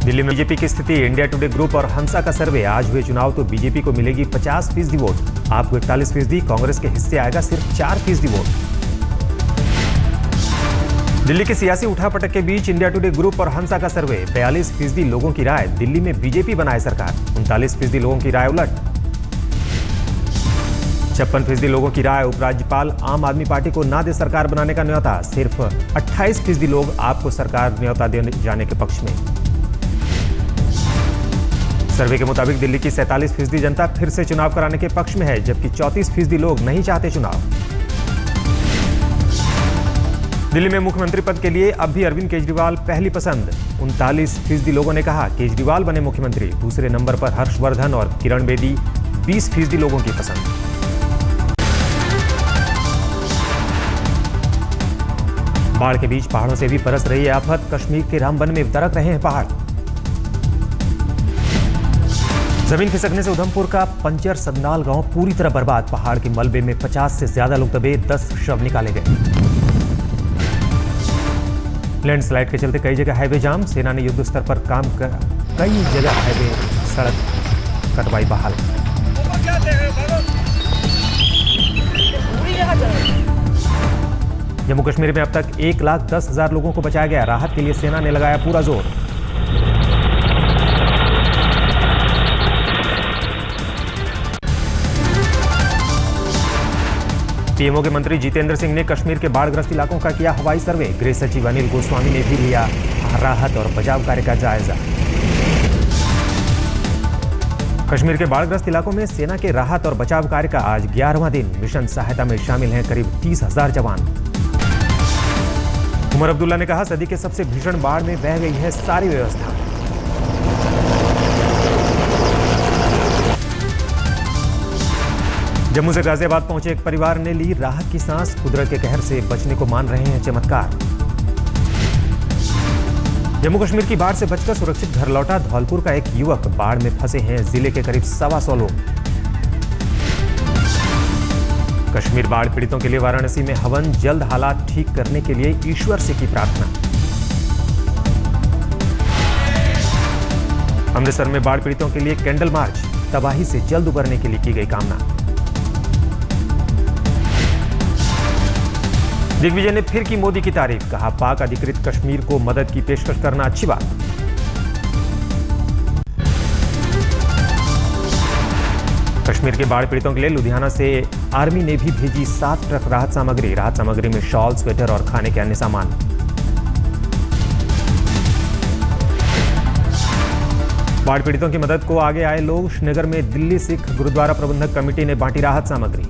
दिल्ली में बीजेपी की स्थिति, इंडिया टुडे ग्रुप और हंसा का सर्वे, आज हुए चुनाव तो बीजेपी को मिलेगी 50% वोट, आपको 41%, कांग्रेस के हिस्से आएगा सिर्फ 4% वोट। दिल्ली के सियासी उठापटक के बीच इंडिया टुडे ग्रुप और हंसा का सर्वे, 42% लोगों की राय दिल्ली में बीजेपी बनाए सरकार, 39% लोगों की राय उलट। 56% लोगों की राय उपराज्यपाल आम आदमी पार्टी को ना दे सरकार बनाने का न्योता, सिर्फ 28% लोग आपको सरकार न्योता देने जाने के पक्ष में। सर्वे के मुताबिक दिल्ली की 47% जनता फिर से चुनाव कराने के पक्ष में है, जबकि 34% लोग नहीं चाहते चुनाव। दिल्ली में मुख्यमंत्री पद के लिए अब भी अरविंद केजरीवाल पहली पसंद, 39% लोगों ने कहा केजरीवाल बने मुख्यमंत्री। दूसरे नंबर पर हर्षवर्धन और किरण बेदी, 20% लोगों की पसंद। बाढ़ के बीच पहाड़ों से भी बरस रही है आफत, कश्मीर के रामबन में दरक रहे हैं पहाड़। जमीन खिसकने से उधमपुर का पंचर सदनाल गांव पूरी तरह बर्बाद, पहाड़ के मलबे में 50 से ज्यादा लोग दबे, 10 शव निकाले गए। लैंडस्लाइड के चलते कई जगह हाईवे जाम, सेना ने युद्ध स्तर पर काम कर कई जगह हाईवे सड़क कटवाई बहाल। जम्मू कश्मीर में अब तक 1,10,000 लोगों को बचाया गया, राहत के लिए सेना ने लगाया पूरा जोर। पीएमओ के मंत्री जितेंद्र सिंह ने कश्मीर के बाढ़ग्रस्त इलाकों का किया हवाई सर्वे, गृह सचिव अनिल गोस्वामी ने भी लिया राहत और बचाव कार्य का जायजा। कश्मीर के बाढ़ग्रस्त इलाकों में सेना के राहत और बचाव कार्य का आज 11वां दिन, मिशन सहायता में शामिल हैं करीब 30,000 जवान। उमर अब्दुल्ला ने कहा सदी के सबसे भीषण बाढ़ में बह गई है सारी व्यवस्था। जम्मू से गाजियाबाद पहुंचे एक परिवार ने ली राहत की सांस, कुदरत के कहर से बचने को मान रहे हैं चमत्कार। जम्मू कश्मीर की बाढ़ से बचकर सुरक्षित घर लौटा धौलपुर का एक युवक, बाढ़ में फंसे हैं जिले के करीब 125 लोग। कश्मीर बाढ़ पीड़ितों के लिए वाराणसी में हवन, जल्द हालात ठीक करने के लिए ईश्वर से की प्रार्थना। अमृतसर में बाढ़ पीड़ितों के लिए कैंडल मार्च, तबाही से जल्द उबरने के लिए की गई कामना। दिग्विजय ने फिर की मोदी की तारीफ, कहा पाक अधिकृत कश्मीर को मदद की पेशकश करना अच्छी बात। कश्मीर के बाढ़ पीड़ितों के लिए लुधियाना से आर्मी ने भी भेजी 7 ट्रक राहत सामग्री में शॉल, स्वेटर और खाने के अन्य सामान। बाढ़ पीड़ितों की मदद को आगे आए लोग, श्रीनगर में दिल्ली सिख गुरुद्वारा प्रबंधक कमेटी ने बांटी राहत सामग्री।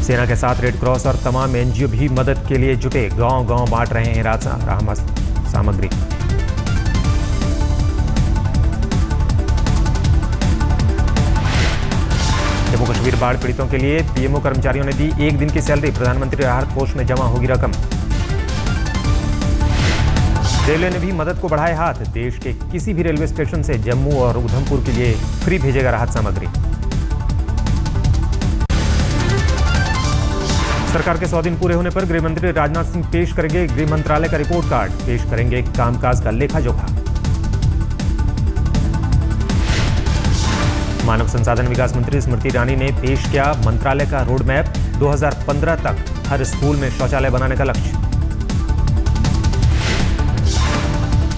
सेना के साथ रेड क्रॉस और तमाम एनजीओ भी मदद के लिए जुटे, गांव-गांव बांट रहे हैं राहत सामग्री। जम्मू कश्मीर बाढ़ पीड़ितों के लिए पीएमओ कर्मचारियों ने दी 1 दिन की सैलरी, प्रधानमंत्री राहत कोष में जमा होगी रकम। रेलवे ने भी मदद को बढ़ाए हाथ, देश के किसी भी रेलवे स्टेशन से जम्मू और उधमपुर के लिए फ्री भेजेगा राहत सामग्री। सरकार के 100 दिन पूरे होने पर गृह मंत्री राजनाथ सिंह पेश करेंगे गृह मंत्रालय का रिपोर्ट कार्ड, पेश करेंगे कामकाज का लेखा जोखा। मानव संसाधन विकास मंत्री स्मृति ईरानी ने पेश किया मंत्रालय का रोड मैप, 2015 तक हर स्कूल में शौचालय बनाने का लक्ष्य।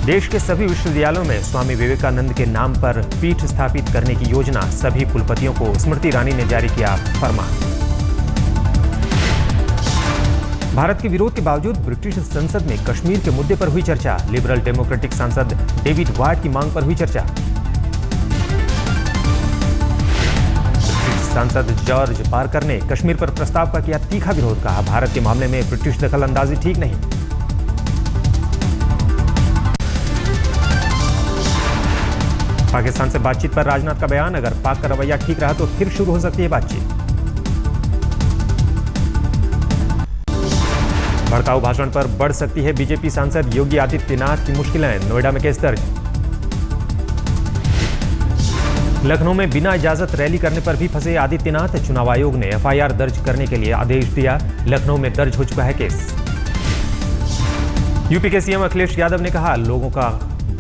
देश के सभी विश्वविद्यालयों में स्वामी विवेकानंद के नाम पर पीठ स्थापित करने की योजना, सभी कुलपतियों को स्मृति ईरानी ने जारी किया फरमान। भारत के विरोध के बावजूद ब्रिटिश संसद में कश्मीर के मुद्दे पर हुई चर्चा, लिबरल डेमोक्रेटिक सांसद डेविड वार्ड की मांग पर हुई चर्चा। ब्रिटिश सांसद जॉर्ज पार्कर ने कश्मीर पर प्रस्ताव का किया तीखा विरोध, कहा भारत के मामले में ब्रिटिश दखल अंदाजी ठीक नहीं। पाकिस्तान से बातचीत पर राजनाथ का बयान, अगर पाक का रवैया ठीक रहा तो फिर शुरू हो सकती है बातचीत। भड़काऊ भाषण पर बढ़ सकती है बीजेपी सांसद योगी आदित्यनाथ की मुश्किलें, नोएडा में केस दर्ज। लखनऊ में बिना इजाजत रैली करने पर भी फंसे आदित्यनाथ, चुनाव आयोग ने एफआईआर दर्ज करने के लिए आदेश दिया, लखनऊ में दर्ज हो चुका है केस। यूपी के सीएम अखिलेश यादव ने कहा, लोगों का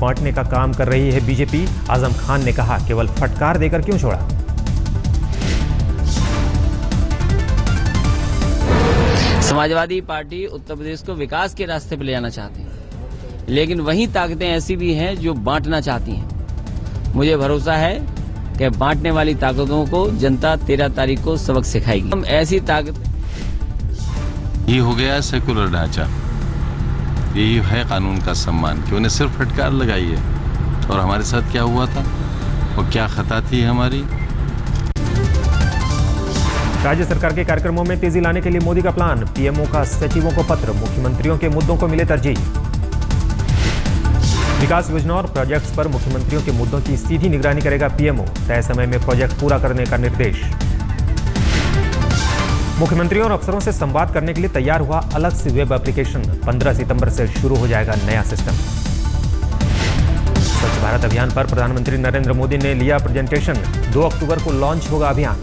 बांटने का काम कर रही है बीजेपी। आजम खान ने कहा, केवल फटकार देकर क्यों छोड़ा। समाजवादी पार्टी उत्तर प्रदेश को विकास के रास्ते पर ले जाना चाहती है, लेकिन वहीं ताकतें ऐसी भी हैं जो बांटना चाहती हैं। मुझे भरोसा है कि बांटने वाली ताकतों को जनता 13 तारीख को सबक सिखाएगी। हम ऐसी ताकत ये हो गया सेकुलर ढांचा, यही है कानून का सम्मान कि उन्हें सिर्फ फटकार लगाई है। और हमारे साथ क्या हुआ था और क्या खता थी हमारी। राज्य सरकार के कार्यक्रमों में तेजी लाने के लिए मोदी का प्लान। पीएमओ का सचिवों को पत्र, मुख्यमंत्रियों के मुद्दों को मिले तरजीह। विकास योजनाओं और प्रोजेक्ट्स पर मुख्यमंत्रियों के मुद्दों की सीधी निगरानी करेगा पीएमओ। तय समय में प्रोजेक्ट पूरा करने का निर्देश। मुख्यमंत्रियों और अफसरों से संवाद करने के लिए तैयार हुआ अलग से वेब एप्लीकेशन। 15 सितंबर से शुरू हो जाएगा नया सिस्टम। स्वच्छ भारत अभियान पर प्रधानमंत्री नरेंद्र मोदी ने लिया प्रेजेंटेशन। 2 अक्टूबर को लॉन्च होगा अभियान।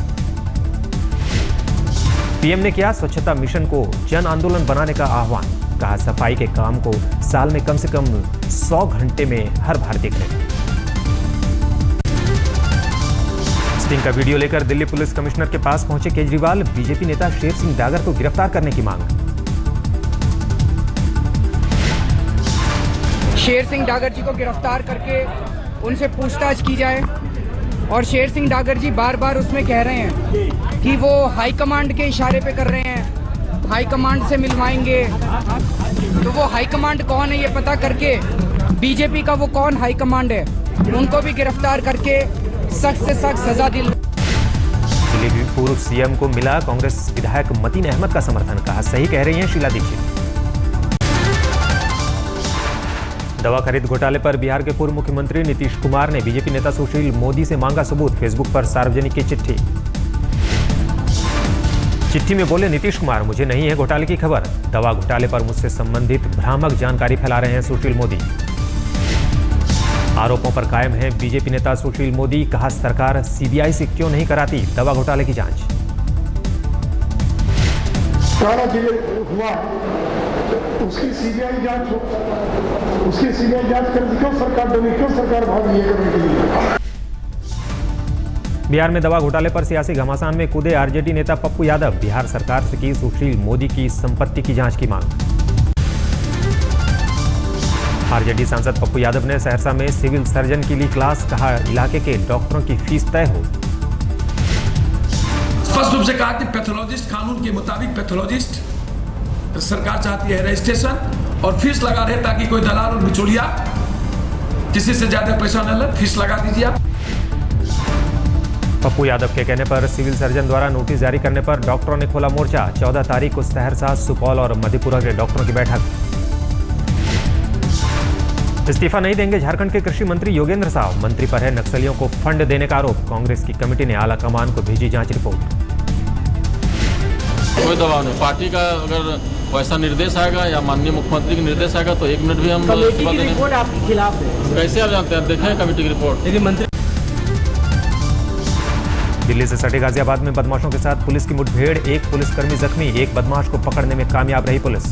पीएम ने किया स्वच्छता मिशन को जन आंदोलन बनाने का आह्वान। कहा, सफाई के काम को साल में कम से कम 100 घंटे में हर भारतीय करे। स्टिंग का वीडियो लेकर दिल्ली पुलिस कमिश्नर के पास पहुंचे केजरीवाल। बीजेपी नेता शेर सिंह डागर को गिरफ्तार करने की मांग। शेर सिंह डागर जी को गिरफ्तार करके उनसे पूछताछ की जाए। और शेर सिंह डागर जी बार बार उसमें कह रहे हैं कि वो हाईकमांड के इशारे पे कर रहे हैं, हाईकमांड से मिलवाएंगे। तो वो हाईकमांड कौन है ये पता करके, बीजेपी का वो कौन हाईकमांड है, उनको भी गिरफ्तार करके सख्त से सख्त सजा दिल्ली की पूर्व सीएम को मिला कांग्रेस विधायक मतीन अहमद का समर्थन। कहा, सही कह रही हैं शीला दीक्षित। दवा खरीद घोटाले पर बिहार के पूर्व मुख्यमंत्री नीतीश कुमार ने बीजेपी नेता सुशील मोदी से मांगा सबूत। फेसबुक पर सार्वजनिक की चिट्ठी। चिट्ठी में बोले नीतीश कुमार, मुझे नहीं है घोटाले की खबर। दवा घोटाले पर मुझसे संबंधित भ्रामक जानकारी फैला रहे हैं सुशील मोदी। आरोपों पर कायम है बीजेपी नेता सुशील मोदी। कहा, सरकार सीबीआई से क्यों नहीं कराती दवा घोटाले की जांच। सारा हुआ उसकी सीबीआई जांच हो, उसकी सीबीआई जांच करती क्यों सरकार डरी, क्यों सरकार भाग रही है करने के लिए। बिहार में दवा घोटाले पर सियासी घमासान में कूदे आरजेडी नेता पप्पू यादव। बिहार सरकार से की सुशील मोदी की संपत्ति की जांच की मांग। आरजेडी सांसद पप्पू यादव ने सहरसा में सिविल सर्जन के लिए क्लास। कहा, इलाके के डॉक्टरों की फीस तय हो। स्पष्ट रूप से कहा कि पैथोलॉजिस्ट, कानून के मुताबिक पैथोलॉजिस्ट सरकार चाहती है रजिस्ट्रेशन और फीस लगा रहे ताकि कोई दलाल और बिचौलिया किसी से ज्यादा पैसा न ले, फीस लगा दीजिए आप। पप्पू यादव के कहने पर सिविल सर्जन द्वारा नोटिस जारी करने पर डॉक्टरों ने खोला मोर्चा। 14 तारीख को सहरसा, सुपौल और मधेपुरा के डॉक्टरों की बैठक। इस्तीफा नहीं देंगे झारखंड के कृषि मंत्री योगेंद्र साव। मंत्री पर है नक्सलियों को फंड देने का आरोप। कांग्रेस की कमेटी ने आला कमान को भेजी जांच रिपोर्ट। कोई दबाव नहीं, पार्टी का अगर वैसा निर्देश आएगा या माननीय मुख्यमंत्री का निर्देश आएगा तो 1 मिनट भी हम इस्तीफा देंगे। रिपोर्ट आपके खिलाफ है, कैसे आप जानते हैं? देखें कमेटी की रिपोर्ट। लेकिन मंत्री दिल्ली से सटे गाजियाबाद में बदमाशों के साथ पुलिस की मुठभेड़। 1 पुलिसकर्मी जख्मी। 1 बदमाश को पकड़ने में कामयाब रही पुलिस।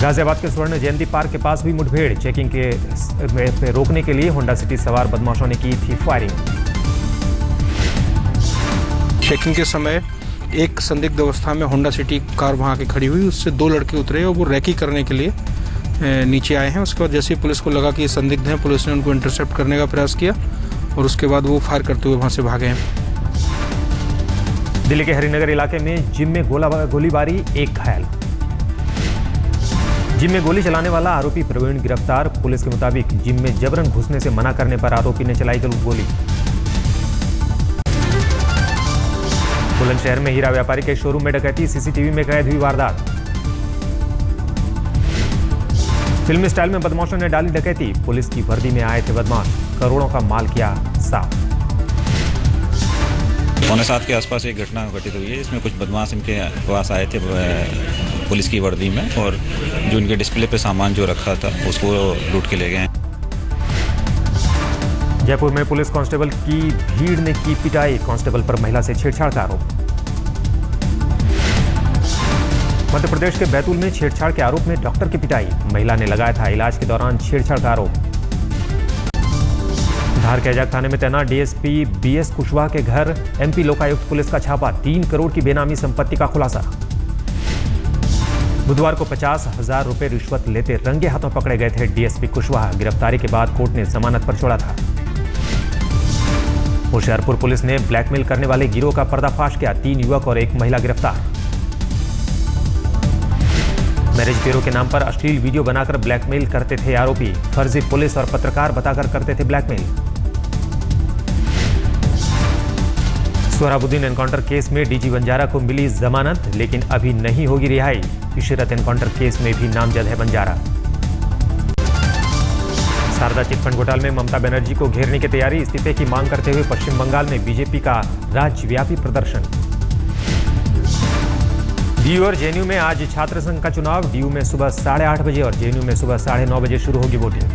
गाजियाबाद के स्वर्ण जयंती पार्क के पास भी मुठभेड़। चेकिंग के रोकने के लिए होंडा सिटी सवार बदमाशों ने की थी फायरिंग। चेकिंग के समय एक संदिग्ध अवस्था में होंडा सिटी कार वहां के खड़ी हुई, उससे 2 लड़के उतरे और वो रैकी करने के लिए नीचे आए हैं। उसके बाद जैसे ही पुलिस को लगा कि ये संदिग्ध हैं, पुलिस ने उनको इंटरसेप्ट करने का प्रयास किया और उसके बाद वो फायर करते हुए वहां से भागे हैं। दिल्ली के हरिनगर इलाके में जिम में गोलीबारी, 1 घायल। जिम में गोली चलाने वाला आरोपी प्रवीण गिरफ्तार। पुलिस के मुताबिक जिम में जबरन घुसने से मना करने पर आरोपी ने चलाई गोली। बुलंदशहर में हीरा व्यापारी के शोरूम में डकैती। सीसीटीवी में कैद हुई वारदात। फिल्मी स्टाइल में बदमाशों ने डाली डकैती। पुलिस की वर्दी में आए थे बदमाश। करोड़ों का माल किया साफ। 6:45 के आसपास एक घटना घटित हुई है। इसमें कुछ बदमाश इनके पास आए थे पुलिस की वर्दी में और जो इनके डिस्प्ले पे सामान जो रखा था उसको लूट के ले गए। जयपुर में पुलिस कांस्टेबल की भीड़ ने की पिटाई। कांस्टेबल पर महिला से छेड़छाड़ का आरोप। मध्य प्रदेश के बैतूल में छेड़छाड़ के आरोप में डॉक्टर की पिटाई, महिला ने लगाया था इलाज के दौरान छेड़छाड़ का आरोप। धार के अजाक थाने में तैनात डीएसपी बीएस कुशवाहा के घर एमपी लोकायुक्त पुलिस का छापा, 3 करोड़ की बेनामी संपत्ति का खुलासा। बुधवार को 50,000 रुपए रिश्वत लेते रंगे हाथों पकड़े गए थे डीएसपी कुशवाहा, गिरफ्तारी के बाद कोर्ट ने जमानत पर छोड़ा था। होशियारपुर पुलिस ने ब्लैकमेल करने वाले गिरोह का पर्दाफाश किया, 3 युवक और 1 महिला गिरफ्तार। मैरिज ब्यूरो के नाम पर अश्लील वीडियो बनाकर ब्लैकमेल करते थे आरोपी, फर्जी पुलिस और पत्रकार बताकर करते थे ब्लैकमेल। सोहराबुद्दीन एनकाउंटर केस में डीजी बंजारा को मिली जमानत, लेकिन अभी नहीं होगी रिहाई। इशरत एनकाउंटर केस में भी नामजद है बंजारा। शारदा चिटफंड घोटाले में ममता बनर्जी को घेरने की तैयारी, इस्तीफे की मांग करते हुए पश्चिम बंगाल में बीजेपी का राज्यव्यापी प्रदर्शन। डीयू और जेएनयू में आज छात्र संघ का चुनाव, डीयू में सुबह 8:30 बजे और जेएनयू में सुबह 9:30 बजे शुरू होगी वोटिंग।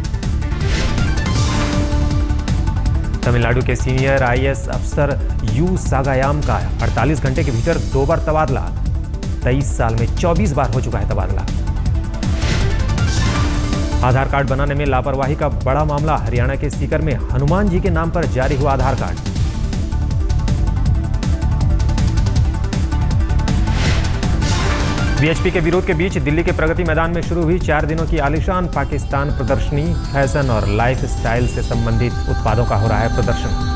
तमिलनाडु के सीनियर आईएएस अफसर यू सागायाम का 48 घंटे के भीतर 2 बार तबादला, 23 साल में 24 बार हो चुका है तबादला। आधार कार्ड बनाने में लापरवाही का बड़ा मामला, हरियाणा के सीकर में हनुमान जी के नाम पर जारी हुआ आधार कार्ड। बीएचपी के विरोध के बीच दिल्ली के प्रगति मैदान में शुरू हुई 4 दिनों की आलीशान पाकिस्तान प्रदर्शनी, फैशन और लाइफ स्टाइल से संबंधित उत्पादों का हो रहा है प्रदर्शन।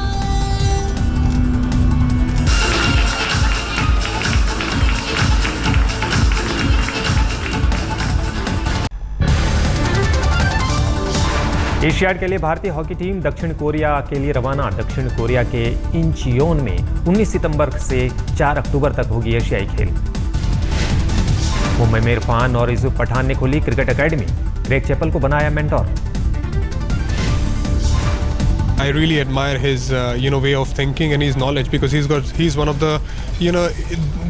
एशियाड के लिए भारतीय हॉकी टीम दक्षिण कोरिया के लिए रवाना, दक्षिण कोरिया के इंचियोन में 19 सितंबर से 4 अक्टूबर तक होगी एशियाई खेल। मुंबई में इरफान और यूसुफ पठान ने खोली क्रिकेट एकेडमी, ग्रेग चैपल को बनाया mentor. I really admire his way of thinking and his knowledge, because he's one of the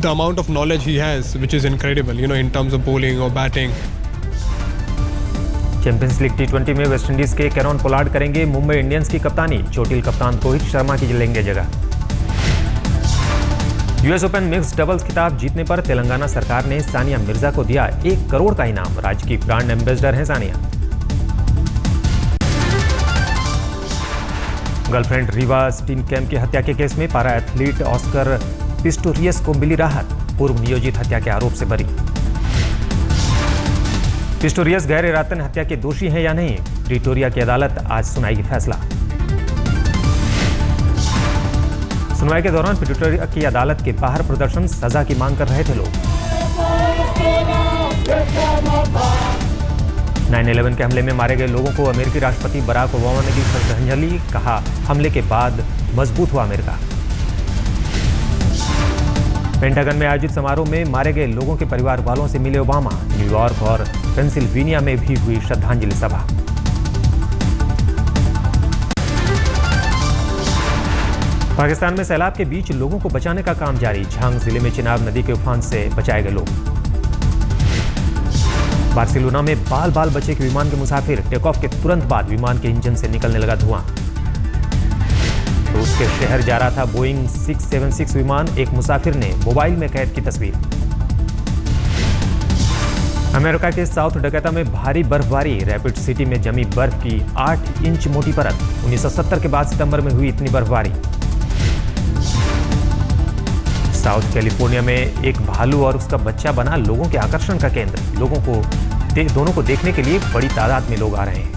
the amount of knowledge he has, which is incredible, in terms of bowling or batting. Champions league टी20 में West Indies के Kieron Pollard करेंगे Mumbai Indians की कप्तानी, चोटिल कप्तान रोहित शर्मा की लेंगे जगह। यूएस ओपन मिक्स्ड डबल्स खिताब जीतने पर तेलंगाना सरकार ने सानिया मिर्जा को दिया 1 करोड़ का इनाम, राज्य की ब्रांड एम्बेसडर हैं सानिया। गर्लफ्रेंड रीवा स्टीनकैम्प की हत्या के केस में पारा एथलीट ऑस्कर पिस्टोरियस को मिली राहत, पूर्व नियोजित हत्या के आरोप से बरी। पिस्टोरियस गैर इरादतन हत्या के दोषी हैं या नहीं, प्रिटोरिया की अदालत आज सुनाएगी फैसला। सुनवाई के दौरान प्रिटोरिया की अदालत के बाहर प्रदर्शन, सजा की मांग कर रहे थे लोग। 9/11 के हमले में मारे गए लोगों को अमेरिकी राष्ट्रपति बराक ओबामा ने दी श्रद्धांजलि, कहा हमले के बाद मजबूत हुआ अमेरिका। पेंटागन में आयोजित समारोह में मारे गए लोगों के परिवार वालों से मिले ओबामा, न्यूयॉर्क और पेंसिल्वेनिया में भी हुई श्रद्धांजलि सभा। पाकिस्तान में सैलाब के बीच लोगों को बचाने का काम जारी, झांग जिले में चिनाब नदी के उफान से बचाए गए लोग। बार्सिलोना में बाल बाल बचे के विमान के मुसाफिर, टेक ऑफ के तुरंत बाद विमान के इंजन से निकलने लगा धुआं। रूस के शहर जा रहा था बोइंग 676 विमान, एक मुसाफिर ने मोबाइल में कैद की तस्वीर। अमेरिका के साउथ डकोटा में भारी बर्फबारी, रैपिड सिटी में जमी बर्फ की 8 इंच मोटी परत, 1970 के बाद सितंबर में हुई इतनी बर्फबारी। साउथ कैलिफोर्निया में एक भालू और उसका बच्चा बना लोगों के आकर्षण का केंद्र, दोनों को देखने के लिए बड़ी तादाद में लोग आ रहे हैं।